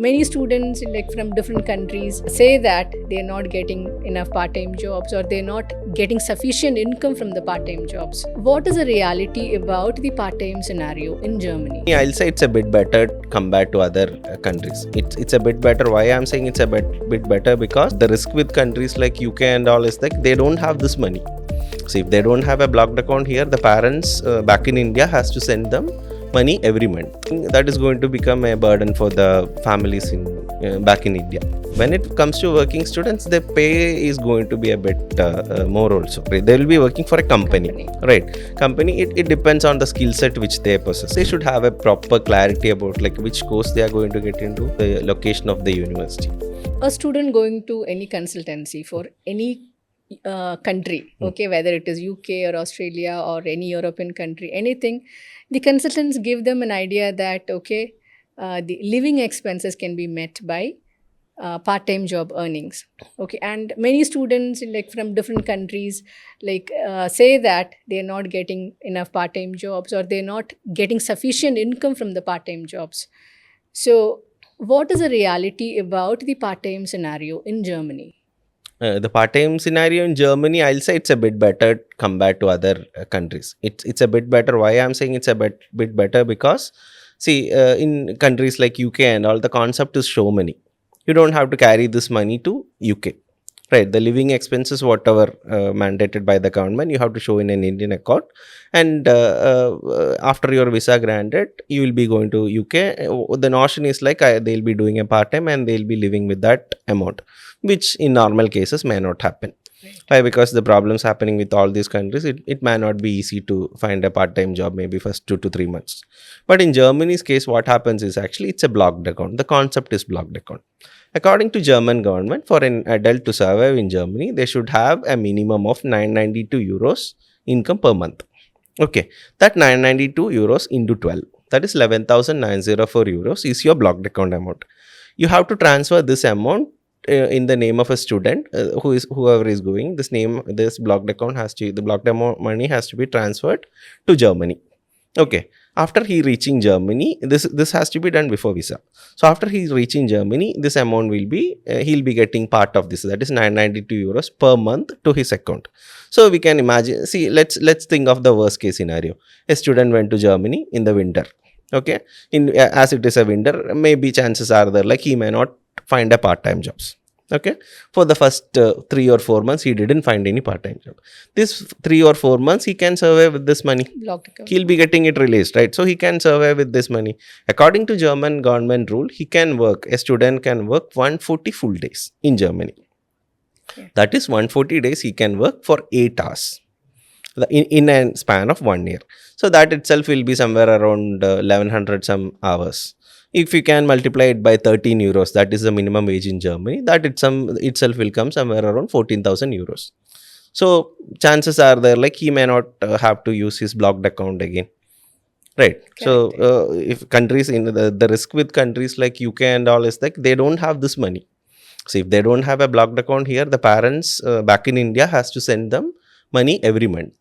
many students like from different countries say that they're not getting enough part-time jobs or they're not getting sufficient income from the part-time jobs. What is the reality about the part-time scenario in Germany? I'll say it's a bit better compared to other countries. It's a bit better. Why I'm saying it's a bit better, because the risk with countries like UK and all is like they don't have this money. So if they don't have a blocked account here, the parents back in India has to send them money every month. That is going to become a burden for the families in back in India. When it comes to working students, the pay is going to be a bit more also. Right? They will be working for a company. Right? Company, it depends on the skill set which they possess. They should have a proper clarity about like which course they are going to get into, the location of the university. A student going to any consultancy for any country, okay, whether it is UK or Australia or any European country, anything, the consultants give them an idea that, okay, the living expenses can be met by part-time job earnings, okay, and many students like from different countries like say that they're not getting enough part-time jobs or they're not getting sufficient income from the part-time jobs. So what is the reality about the part-time scenario in Germany? The part-time scenario in Germany, I'll say it's a bit better compared to other countries. It's a bit better. Why I'm saying it's a bit better, because see, in countries like UK and all, the concept is show money. You don't have to carry this money to UK. Right, the living expenses, whatever mandated by the government, you have to show in an Indian account, and after your visa granted, you will be going to UK. The notion is like they'll be doing a part time and they'll be living with that amount, which in normal cases may not happen. Right. Why? Because the problems happening with all these countries, it may not be easy to find a part-time job maybe first 2 to 3 months. But in Germany's case, what happens is actually it's a blocked account. The concept is blocked account. According to German government, for an adult to survive in Germany, they should have a minimum of 992 euros income per month. Okay, that 992 euros into 12, that is 11,904 euros is your blocked account amount. You have to transfer this amount in the name of a student whoever is going. This blocked account the blocked amount money has to be transferred to Germany. Okay, after he reaching Germany, this has to be done before visa. So after he's reaching Germany, this amount will be he'll be getting part of this, that is 992 euros per month to his account. So we can imagine, see, let's think of the worst case scenario. A student went to Germany in the winter. Okay, as it is a winter, maybe chances are there like he may not find a part-time jobs. Okay, for the first 3 or 4 months he didn't find any part-time job. This 3 or 4 months he can survive with this money. He'll be getting it released, right? So he can survive with this money. According to German government rule, a student can work 140 full days in Germany. Okay. That is 140 days he can work for 8 hours in a span of 1 year. So that itself will be somewhere around 1100 some hours. If you can multiply it by 13 euros, that is the minimum wage in Germany, that itself will come somewhere around 14,000 euros. So chances are there like he may not have to use his blocked account again. Right. So if countries in the risk with countries like UK and all is like they don't have this money. So if they don't have a blocked account here, the parents back in India has to send them money every month.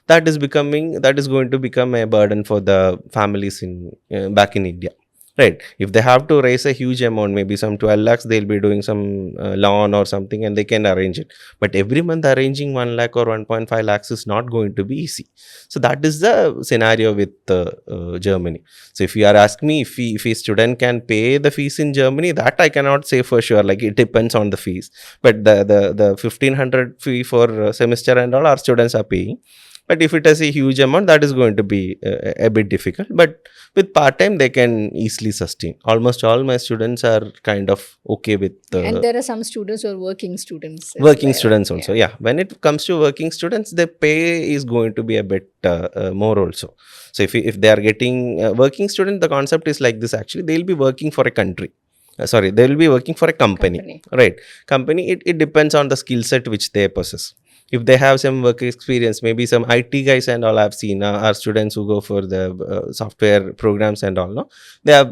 That is going to become a burden for the families in back in India. Right. If they have to raise a huge amount, maybe some 12 lakhs, they'll be doing some loan or something and they can arrange it. But every month arranging 1 lakh or 1.5 lakhs is not going to be easy. So that is the scenario with Germany. So if you are asking me if a student can pay the fees in Germany, that I cannot say for sure. Like it depends on the fees. But the 1,500 fee for semester and all our students are paying. But if it is a huge amount, that is going to be a bit difficult. But with part-time, they can easily sustain. Almost all my students are kind of okay with... and there are some students who are working students. Working students also, yeah. When it comes to working students, the pay is going to be a bit more also. So if they are getting working student, the concept is like this actually. They will be working for a country. They will be working for a company. Right. Company, it depends on the skill set which they possess. If they have some work experience, maybe some IT guys and all I've seen are students who go for the software programs and all. No,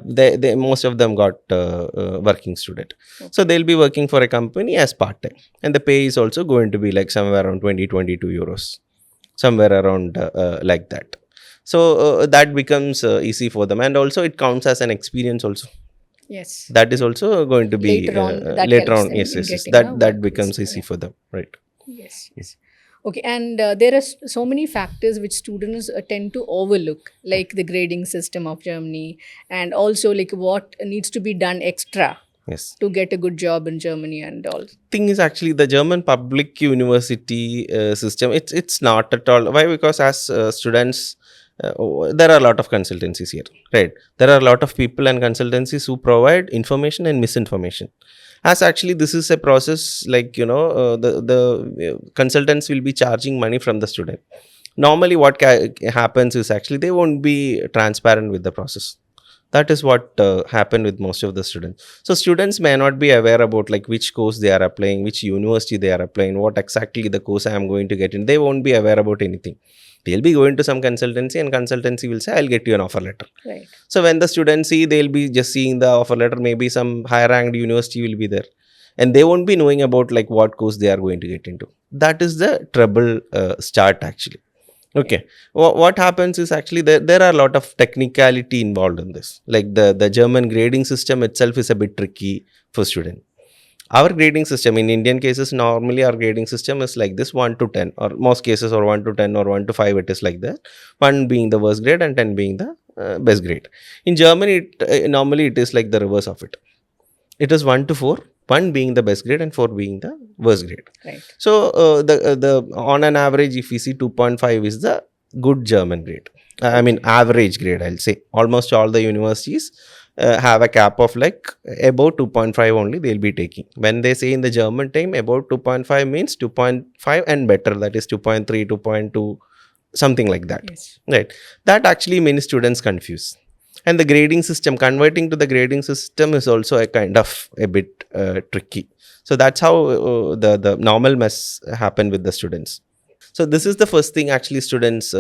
they most of them got working student. Okay. So they'll be working for a company as part time, and the pay is also going to be like somewhere around 22 euros, somewhere around like that. So that becomes easy for them, and also it counts as an experience also. Yes. That is also going to be Later on, that later helps on. them Yes, in yes, yes. getting a That workplace. becomes easy Yeah. for them, right? Yes, yes. Okay, and there are so many factors which students tend to overlook, like the grading system of Germany, and also like what needs to be done extra Yes. to get a good job in Germany and all. Thing is actually the German public university system. It's not at all. Why? Because as students, there are a lot of consultancies here, right? There are a lot of people and consultancies who provide information and misinformation. As actually this is a process, like the consultants will be charging money from the student. Normally, what happens is actually they won't be transparent with the process. That is what happened with most of the students. So students may not be aware about like which course they are applying, which university they are applying, what exactly the course I am going to get in. They won't be aware about anything. They'll be going to some consultancy and consultancy will say, I'll get you an offer letter. Right. So when the students see, they'll be just seeing the offer letter. Maybe some higher ranked university will be there, and they won't be knowing about like what course they are going to get into. That is the trouble start actually. Okay. What happens is actually there are a lot of technicality involved in this. Like the German grading system itself is a bit tricky for student. Our grading system in Indian cases, normally our grading system is like this 1 to 10, or most cases, or 1 to 10 or 1 to 5, it is like that. 1 being the worst grade and 10 being the best grade. In Germany, normally it is like the reverse of it. It is 1 to 4, 1 being the best grade and 4 being the worst grade. Right. So the on an average, if we see 2.5 is the good German grade. I mean average grade. I'll say almost all the universities have a cap of like about 2.5 only they'll be taking. When they say in the German time about 2.5 means 2.5 and better. That is 2.3, 2.2, something like that. Yes. Right. That actually many students confuse. And the grading system, converting to the grading system is also a kind of a bit tricky. So that's how the normal mess happen with the students. So this is the first thing actually students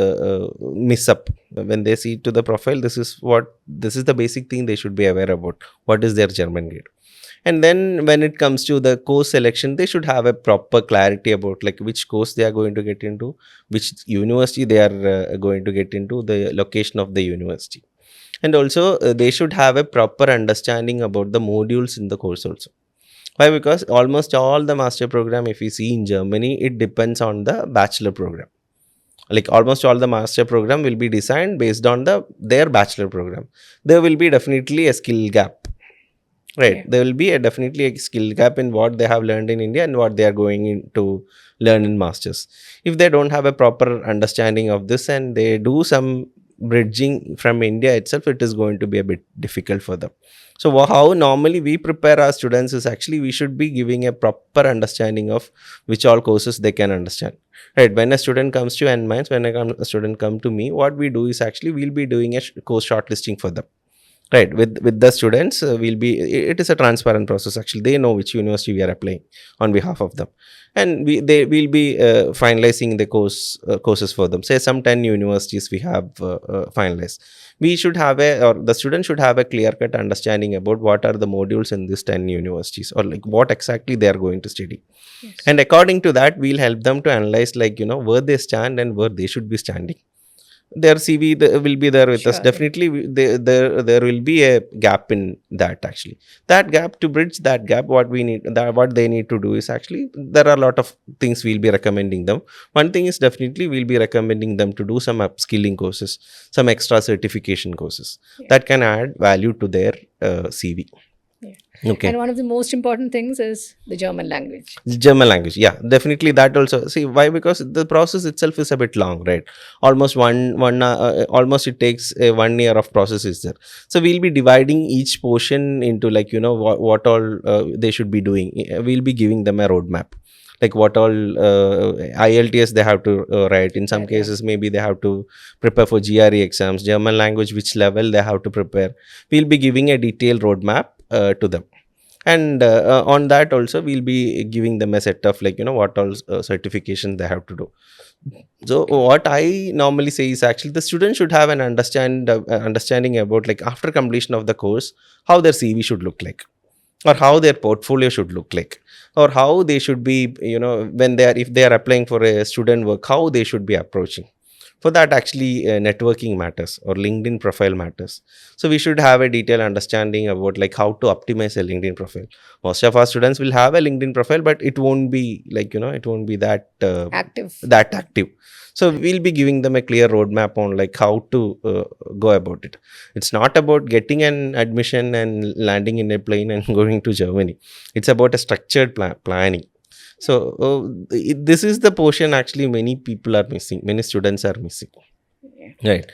miss up when they see to the profile. This is the basic thing they should be aware about. What is their German grade? And then when it comes to the course selection, they should have a proper clarity about like which course they are going to get into, which university they are going to get into, the location of the university. And also they should have a proper understanding about the modules in the course also. Why? Because almost all the master program, if you see in Germany, it depends on the bachelor program. Like almost all the master program will be designed based on their bachelor program. There will be definitely a skill gap, right? Yeah. There will be definitely a skill gap in what they have learned in India and what they are going to learn in masters. If they don't have a proper understanding of this and they do some bridging from India itself, it is going to be a bit difficult for them. So how normally we prepare our students is actually we should be giving a proper understanding of which all courses they can understand. Right. When a student comes to Enmindz, when a student come to me, what we do is actually we'll be doing a course shortlisting for them. Right. With the students, we'll be. It is a transparent process. Actually, they know which university we are applying on behalf of them, and they will be finalizing the courses for them. Say some 10 universities we have finalized. We should have or the student should have a clear cut understanding about what are the modules in these 10 universities, or like what exactly they are going to study. Yes. And according to that, we'll help them to analyze like where they stand and where they should be standing. Their CV will be there with us. Sure. Definitely, there will be a gap in that actually. That gap, to bridge that gap, what they need to do is actually there are a lot of things we'll be recommending them. One thing is definitely we'll be recommending them to do some upskilling courses, some extra certification courses that can add value to their CV. Yeah. Okay. And one of the most important things is the German language. German language, yeah, definitely that also. See why? Because the process itself is a bit long, right? Almost almost it takes 1 year of process is there. So we'll be dividing each portion into like what all they should be doing. We'll be giving them a roadmap. Like what all IELTS they have to write. In some cases, maybe they have to prepare for GRE exams. German language, which level they have to prepare. We'll be giving a detailed roadmap to them. And on that also we'll be giving them a set of like what all certifications they have to do. So what I normally say is actually the student should have an understanding about like after completion of the course how their CV should look like, or how their portfolio should look like, or how they should be when if they are applying for a student work, how they should be approaching. For that, actually, networking matters or LinkedIn profile matters. So we should have a detailed understanding about like how to optimize a LinkedIn profile. Most of our students will have a LinkedIn profile, but it won't be like, it won't be that Active. that active. So we'll be giving them a clear roadmap on like how to go about it. It's not about getting an admission and landing in a plane and going to Germany. It's about a structured planning. So this is the portion actually many people are missing, many students are missing. Yeah. Right.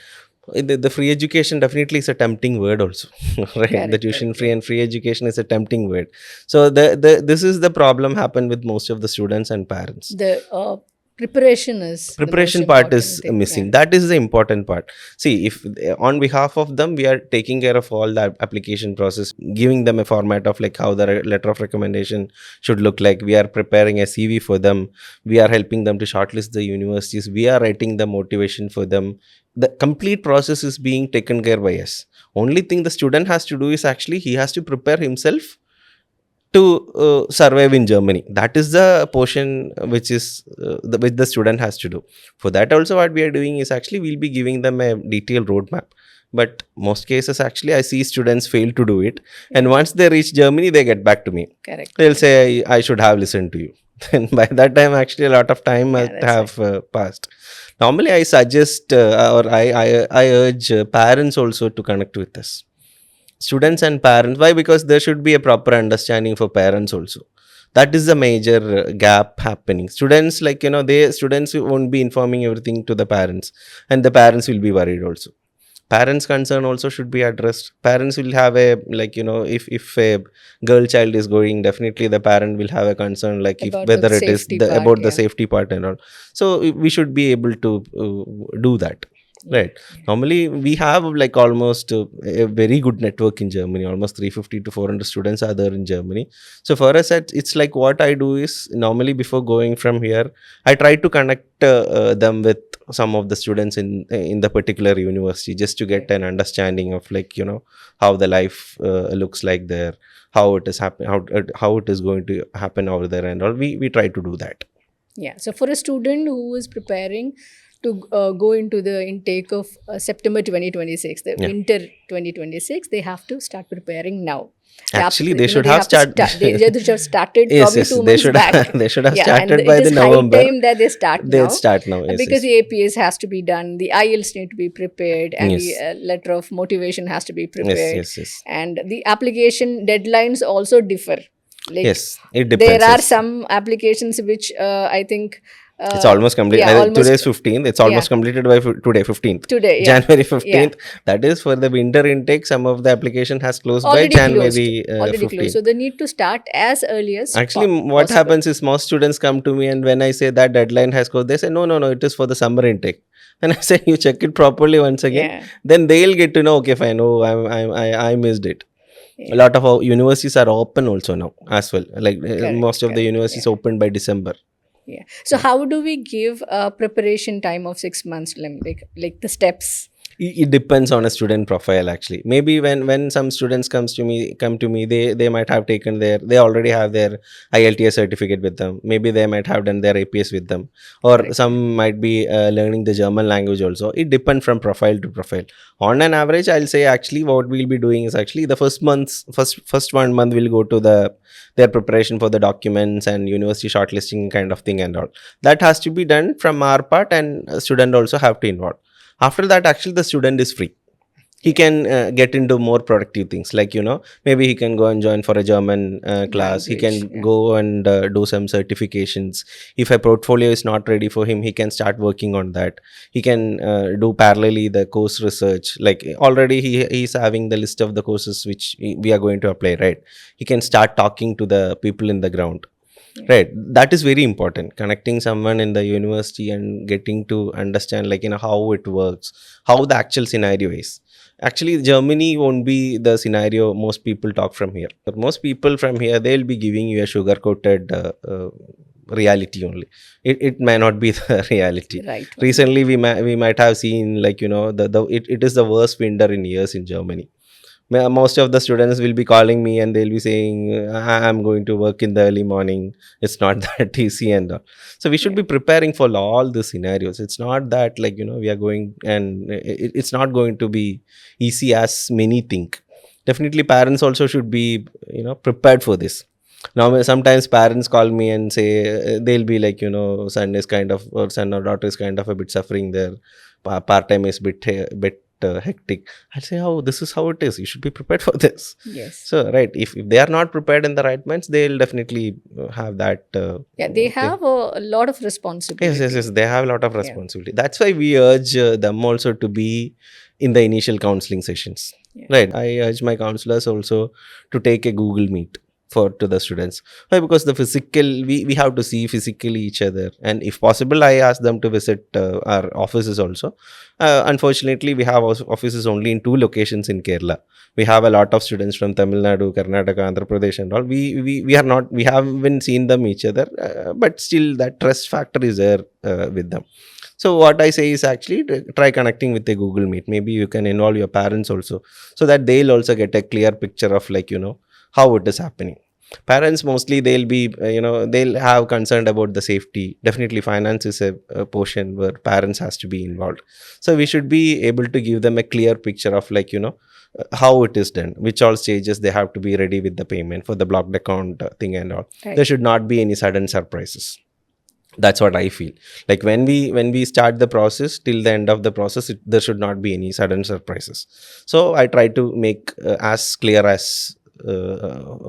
The free education definitely is a tempting word also. Right. Correct, The tuition correct. free and free education is a tempting word. So this is the problem happen with most of the students and parents. The preparation is the most Preparation part important is thing. missing. Yeah. That is the important part. See, if on behalf of them we are taking care of all that application process, giving them a format of like how the letter of recommendation should look like, we are preparing a CV for them, we are helping them to shortlist the universities, we are writing the motivation for them. The complete process is being taken care by us. Only thing the student has to do is actually he has to prepare himself to survive in Germany. That is the portion which is which the student has to do. For that also, what we are doing is actually we'll be giving them a detailed roadmap. But most cases, actually, I see students fail to do it, and once they reach Germany, they get back to me. Correct. They'll say, "I should have listened to you." Then by that time, actually, a lot of time Yeah, must that's have passed. Normally, I suggest or I urge parents also to connect with us, students and parents. Why? Because there should be a proper understanding for parents also. That is the major gap happening. Students, like, they students won't be informing everything to the parents, and the parents will be worried also. Parents concern also should be addressed. Parents will have a, like, if a girl child is going, definitely the parent will have a concern, like, if About the whether it is safety part, about the yeah. safety part and all. So we should be able to do that. Right. Normally, we have like almost a very good network in Germany. Almost 350 to 400 students are there in Germany. So for us, it's like what I do is normally before going from here, I try to connect them with some of the students in the particular university, just to get an understanding of, like, how the life looks like there, how it is happen, how it is going to happen over there, and all. We try to do that. Yeah. So for a student who is preparing to go into the intake of September 2026, the Yeah. winter 2026, they have to start preparing now. Actually, they They should have started. They should have started Yes, probably yes, 2 months back. they should have Yeah, and started by it the is high November. time that they start They'll now. start now. Yes, Because yes. the APS has to be done, the IELTS need to be prepared, and Yes. the letter of motivation has to be Yes, prepared. yes, yes. And the application deadlines also differ. Like, Yes, it depends. there are Yes. some applications which I think It's almost complete. yeah, almost Today is 15th. It's almost completed by today, 15th. today. Yeah, January 15th. That is for the winter intake. Some of the application has closed by already closed. January Already closed. 15th. So they need to start as early as Actually, what possible. happens is most students come to me, and when I say that deadline has closed, they say, no, it is for the summer intake. And I say, you check it properly once again. Yeah. Then they'll get to know, okay, fine. Oh, I missed it. Yeah. A lot of our universities are open also now as well. Like Correct, most of the correct, universities opened by December. Yeah. So how do we give a preparation time of 6 months? Like the steps. It depends on a student profile. Actually, maybe when some students come to me, they might have taken they already have their IELTS certificate with them. Maybe they might have done their APS with them, or Correct. some might be learning the German language also. It depends from profile to profile. On an average, I'll say actually what we'll be doing is actually the first 1 month will go to their preparation for the documents and university shortlisting kind of thing and all. That has to be done from our part, and a student also have to involve. After that, actually, the student is free. He can get into more productive things, like, maybe he can go and join for a German class. He Language, can yeah. go and do some certifications. If a portfolio is not ready for him, he can start working on that. He can do parallelly the course research. Like, already he's having the list of the courses which we are going to apply, right? He can start talking to the people in the ground. Right, that is very important. Connecting someone in the university and getting to understand, like, how it works, how the actual scenario is. Actually, Germany won't be the scenario most people talk from here. But most people from here, they'll be giving you a sugar-coated reality only. It may not be the reality. Right. Recently, we might have seen, like, it is the worst winter in years in Germany. Most of the students will be calling me and they'll be saying, I'm going to work in the early morning. It's not that easy and all. So we should Yeah. be preparing for all the scenarios. It's not that like, we are going, and it's not going to be easy as many think. Definitely parents also should be, prepared for this. Now sometimes parents call me and say, they'll be like, son is kind of, or son or daughter is kind of a bit suffering there, part time is bit hectic. I'll say, oh, this is how it is, you should be prepared for this. Yes. So right, if they are not prepared in the right minds, they'll definitely have that Yeah, they thing. have a lot of Yes, responsibility. yes, they have a lot of Yeah. responsibility. That's why we urge them also to be in the initial counseling sessions. Yeah. Right. I urge my counselors also to take a Google Meet for to the students. Why? Because the physical, we have to see physically each other, and if possible, I ask them to visit our offices also. Unfortunately, we have offices only in 2 locations in Kerala. We have a lot of students from Tamil Nadu, Karnataka, Andhra Pradesh, and all. We are not, we haven't seen them each other, but still that trust factor is there with them. So what I say is actually try connecting with a Google Meet. Maybe you can involve your parents also, so that they'll also get a clear picture of like, how it is happening. Parents mostly they'll be, they'll have concerned about the safety. Definitely finance is a portion where parents has to be involved. So we should be able to give them a clear picture of like, how it is done, which all stages they have to be ready with the payment for the blocked account thing and all. Right. There should not be any sudden surprises. That's what I feel. Like when we start the process till the end of the process, there should not be any sudden surprises. So I try to make as clear as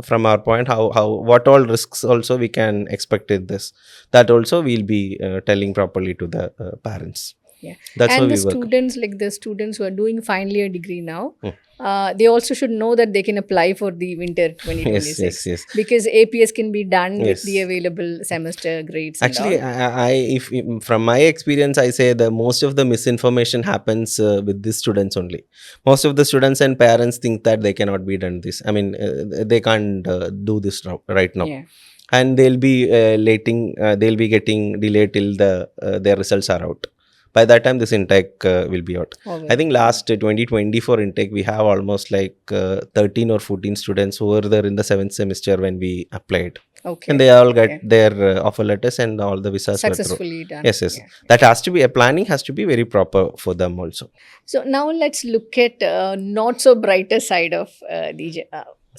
from our point, how what all risks also we can expect in this. That also we'll be telling properly to the parents. Yeah. That's how And the we work. students, like the students who are doing final year degree now, Hmm. they also should know that they can apply for the winter Yes, yes, 2026 yes, because APS can be done with the yes. available semester grades and Actually, all. if from my experience, I say the most of the misinformation happens with these students only. Most of the students and parents think that they cannot be done this. I mean, they can't do this right now, Yeah. and they'll be they'll be getting delayed till their results are out. By that time, this intake will be out. I Over. think last 2024 intake, we have almost like 13 or 14 students who were there in the 7th semester when we applied, and Okay. they all Okay. get their offer letters and all the visas were through. Successfully done. Yes, yes. Yeah. That has to be, a planning has to be very proper for them also. So now let's look at not so brighter side of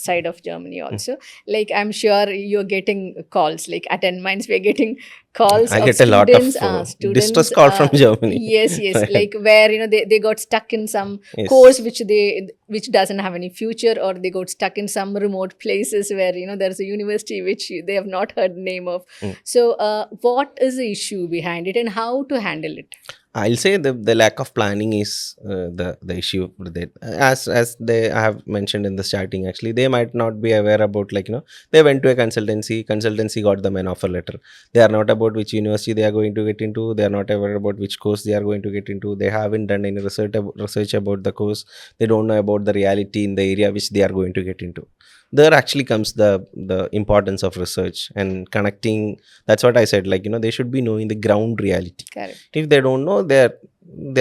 side of Germany also. Like I'm sure you're getting calls. Like at Enmindz, we're getting calls I of get a lot of distress students. call from Germany. Yes, yes. Right. Like where they got stuck in some Yes. course which doesn't have any future, or they got stuck in some remote places where there's a university which they have not heard the name of. Mm. So what is the issue behind it and how to handle it? I'll say the lack of planning is the issue with it. As they have mentioned in the starting, actually, they might not be aware about like they went to a consultancy got them an offer letter. They are not about which university they are going to get into. They are not aware about which course they are going to get into. They haven't done any research about the course. They don't know about the reality in the area which they are going to get into. There actually comes the importance of research and connecting. That's what I said. Like they should be knowing the ground reality. Correct. If they don't know, they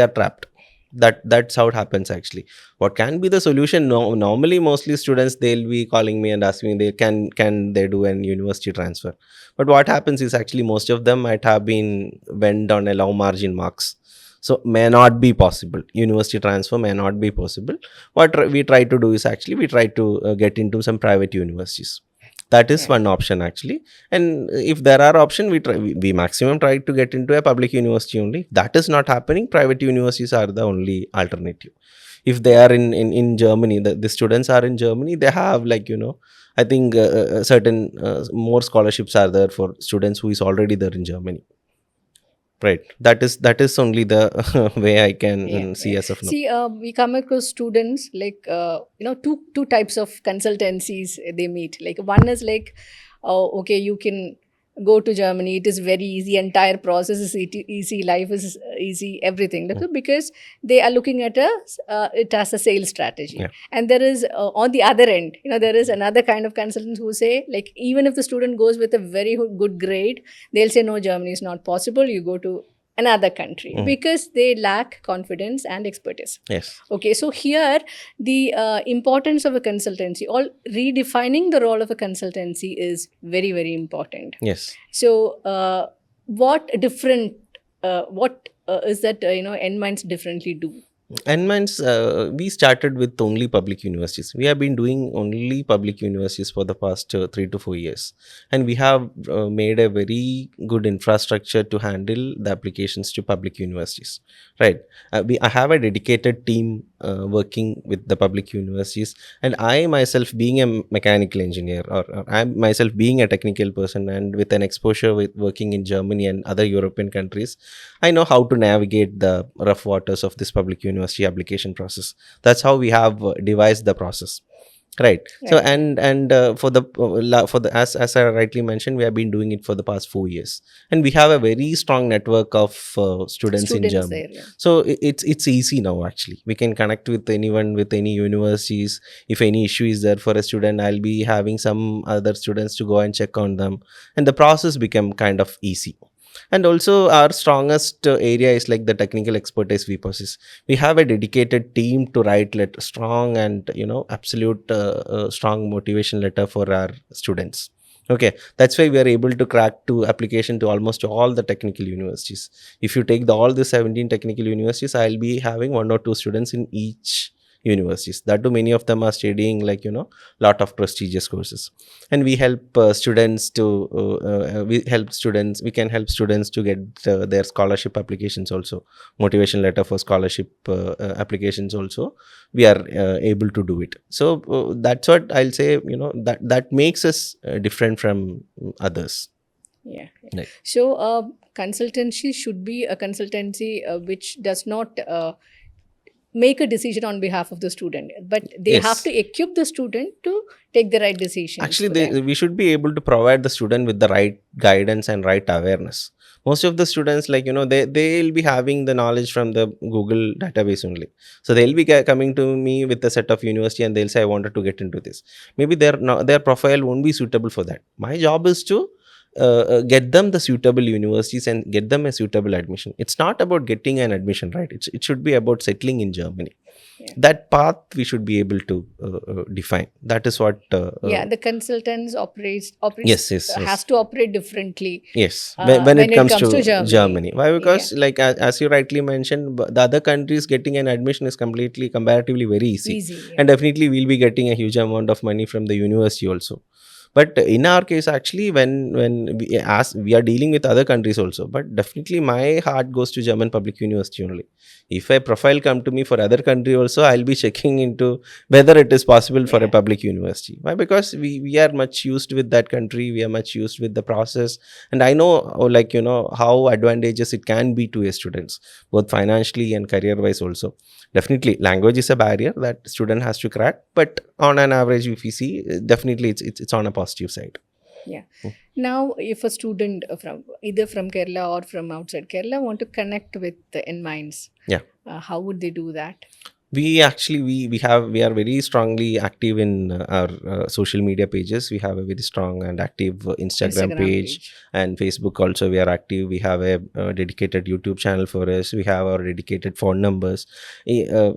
are trapped. That's how it happens actually. What can be the solution? No, normally mostly students they'll be calling me and asking me they can they do an university transfer. But what happens is actually most of them might have been went on a low margin marks, so may not be possible. University transfer may not be possible. What we try to do is actually we try to get into some private universities. That is Yeah. one option actually. And if there are option, we maximum try to get into a public university only. That is not happening. Private universities are the only alternative. If they are in Germany, the students are in Germany, they have like I think certain more scholarships are there for students who is already there in Germany. Right. That is only the way I can Yeah, see yeah. as of now. See, we come across students like two types of consultancies they meet. Like one is like, oh, okay, you can go to Germany. It is very easy. Entire process is easy. Life is easy. Everything. That's because they are looking at it as a sales strategy. Yeah. And there is on the other end, there is another kind of consultants who say like even if the student goes with a very good grade, they'll say no, Germany is not possible. You go to another country because they lack confidence and expertise. Yes. Okay, so here the importance of a consultancy, or redefining the role of a consultancy, is very, very important. Yes. So, what different, what is that, Enmindz differently do? Enmindz, we started with only public universities. We have been doing only public universities for the past 3 to 4 years, and we have made a very good infrastructure to handle the applications to public universities. Right? I have a dedicated team working with the public universities, and I myself, being a mechanical engineer, or I myself being a technical person, and with an exposure with working in Germany and other European countries, I know how to navigate the rough waters of this public university application process. That's how we have devised the process. Right. So, Right. for the as I rightly mentioned, we have been doing it for the past 4 years, and we have a very strong network of students in Students Germany. there, yeah. So it's easy now. Actually, we can connect with anyone, with any universities. If any issue is there for a student, I'll be having some other students to go and check on them, and the process become kind of easy. And also, our strongest area is like the technical expertise we possess. We have a dedicated team to write strong and absolute strong motivation letter for our students. Okay, that's why we are able to crack to application to almost all the technical universities. If you take all the 17 technical universities, I'll be having 1 or 2 students in each universities. That too, many of them are studying lot of prestigious courses, and we help students to we can help students to get their scholarship applications also, motivation letter for scholarship applications also. We are able to do it. So that's what I'll say, that makes us different from others. Yeah. Right. So, consultancy should be a consultancy which does not make a decision on behalf of the student, but they Yes. have to equip the student to take the right decisions. Actually, for them. we should be able to provide the student with the right guidance and right awareness. Most of the students, they'll be having the knowledge from the Google database only. So they'll be coming to me with a set of university, and they'll say, I wanted to get into this. Maybe their profile won't be suitable for that. My job is to get them the suitable universities and get them a suitable admission. It's not about getting an admission, right? It should be about settling in Germany. Yeah. That path we should be able to define. That is what The consultants operates Yes, yes, yes. has to operate differently. Yes, when it comes to Germany. Germany. Why? Because as you rightly mentioned, the other countries getting an admission is comparatively very easy. Easy, yeah. And definitely we'll be getting a huge amount of money from the university also. But in our case, actually, when we are dealing with other countries also, but definitely my heart goes to German public university only. If a profile come to me for other country also, I'll be checking into whether it is possible for a public university. Why? Because we are much used with that country. We are much used with the process, and I know how advantageous it can be to a students, both financially and career wise also. Definitely, language is a barrier that student has to crack, but on an average, if we see, definitely it's on a positive side. Yeah. Now, if a student from either from Kerala or from outside Kerala want to connect with the Enmindz, Yeah. How would they do that? We actually we are very strongly active in our social media pages. We have a very strong and active Instagram page, and Facebook also we are active. We have a dedicated YouTube channel for us. We have our dedicated phone numbers.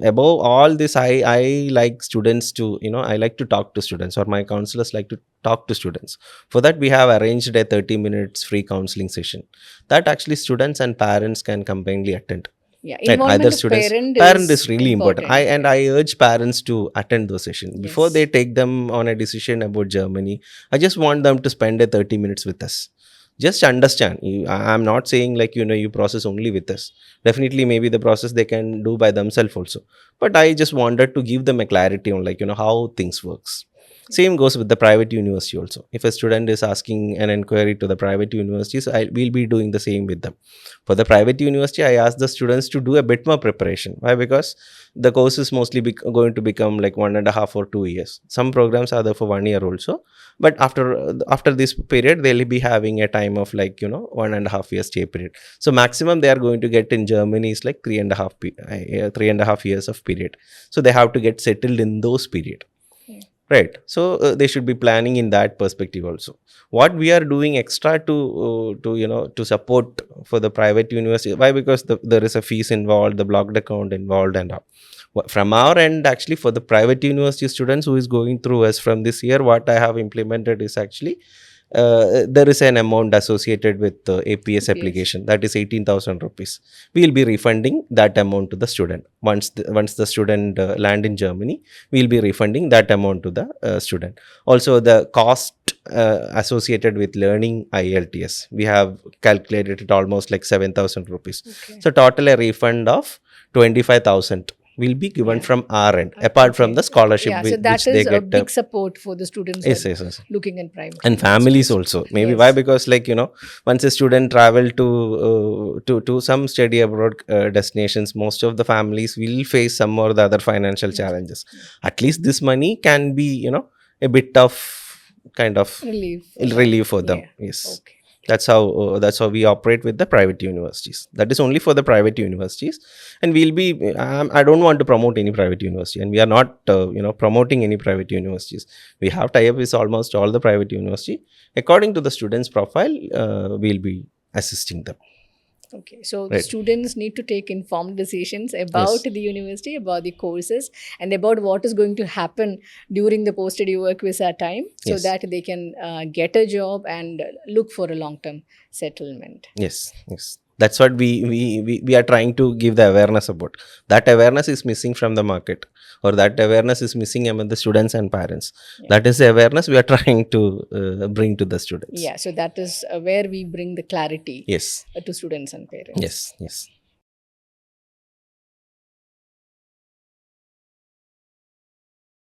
Above all this, I like students to I like to talk to students, or my counselors like to talk to students. For that, we have arranged a 30 minutes free counseling session that actually students and parents can combinedly attend. Yeah, Right. involvement Either of students, parent is really important. I urge parents to attend those sessions before Yes. they take them on a decision about Germany. I just want them to spend a 30 minutes with us. Just understand. I'm not saying you process only with us. Definitely, maybe the process they can do by themselves also. But I just wanted to give them a clarity on how things works. Same goes with the private university also. If a student is asking an inquiry to the private universities, I will be doing the same with them. For the private university, I ask the students to do a bit more preparation. Why? Because the course is mostly going to become like 1.5 or 2 years. Some programs are there for 1 year also. But after this period, they'll be having a time of 1.5 year stay period. So maximum they are going to get in Germany is like 3.5 years of period. So they have to get settled in those period. Right. So they should be planning in that perspective also. What we are doing extra to support for the private university, why? Because there is a fees involved, the blocked account involved, and all. From our end, actually, for the private university students who is going through us from this year, what I have implemented is actually there is an amount associated with the APS APS. application, that is 18,000 rupees. We will be refunding that amount to the student. Once the student land in Germany, we will be refunding that amount to the student. Also, the cost associated with learning IELTS, we have calculated it almost like 7,000 rupees. Okay. So, total a refund of 25,000 will be given Yeah. from our end, apart from Okay. the scholarship Yeah, so which that they is a get. big support for the students who Yes, are yes, yes. looking in private And families universities. also, maybe. Why? Yes. Because once a student travel to some study abroad destinations, most of the families will face some or the other financial challenges. At least this money can be a bit of kind of relief for them. Yeah. Yes. Okay. That's how we operate with the private universities. That is only for the private universities, and we'll be. I don't want to promote any private university, and we are not promoting any private universities. We have tie up with almost all the private university. According to the students' profile, we'll be assisting them. Okay, so Right. students need to take informed decisions Yes. about the university, about the courses, and about what is going to happen during the post-study work visa time, so Yes. that they can get a job and look for a long-term settlement. Yes, yes. That's what we are trying to give the awareness about. That awareness is missing from the market, or that awareness is missing among the students and parents. Yeah. That is the awareness we are trying to bring to the students. Yeah, so that is where we bring the clarity Yes. to students and parents. Yes. Yes.